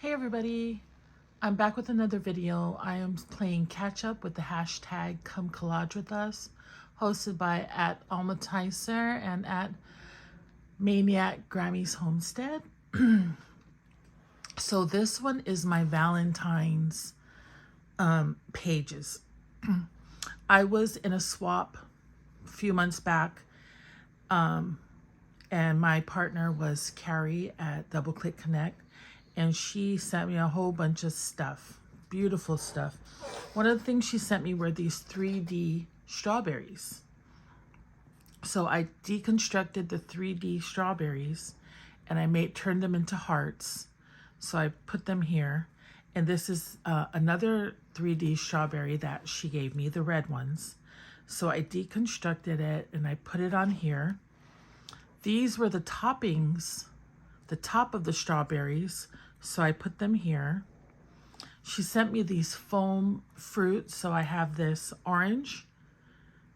Hey everybody, I'm back with another video. I am playing catch up with the hashtag comecollagewithus, hosted by at Valentines and at Maniac Grammy's Homestead. So this one is my Valentines pages. I was in a swap a few months back, and my partner was Carrie at Double Click Connect, and she sent me a whole bunch of stuff, beautiful stuff. One of the things she sent me were these 3D strawberries. So I deconstructed the 3D strawberries and I turned them into hearts. So I put them here, and this is another 3D strawberry that she gave me, the red ones. So I deconstructed it and I put it on here. These were the toppings, the top of the strawberries, so I put them here. She sent me these foam fruits, so I have this orange,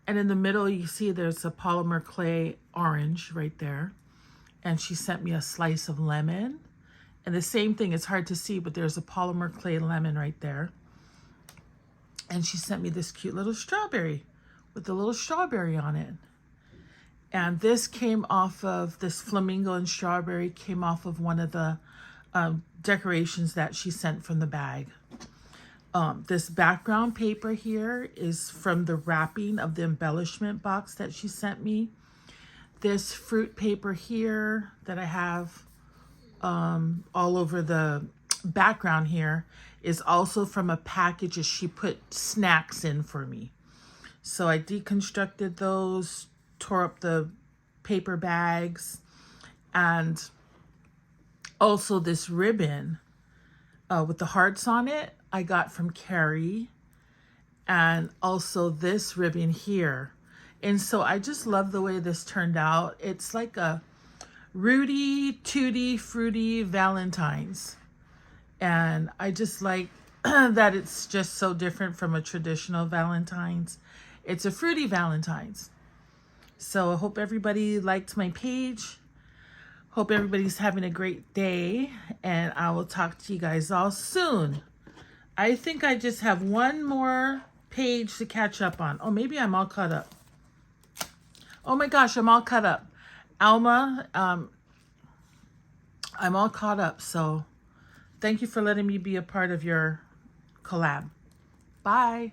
and in the middle you see there's a polymer clay orange right there, and she sent me a slice of lemon, and the same thing, it's hard to see, but there's a polymer clay lemon right there. And she sent me this cute little strawberry with a little strawberry on it. And this came off of, this flamingo and strawberry came off of one of the decorations that she sent from the bag. This background paper here is from the wrapping of the embellishment box that she sent me. This fruit paper here that I have all over the background here is also from a package that she put snacks in for me. So I deconstructed those, tore up the paper bags, and also this ribbon with the hearts on it I got from Carrie, and also this ribbon here. And so I just love the way this turned out. It's like a Rooty Tooty Fruity Valentines, and I just like that it's just so different from a traditional Valentine's. It's a fruity Valentine's. So I hope everybody liked my page. Hope everybody's having a great day, and I will talk to you guys all soon. I think I just have one more page to catch up on. Oh, maybe I'm all caught up. Oh my gosh, I'm all caught up. Alma, I'm all caught up. So thank you for letting me be a part of your collab. Bye.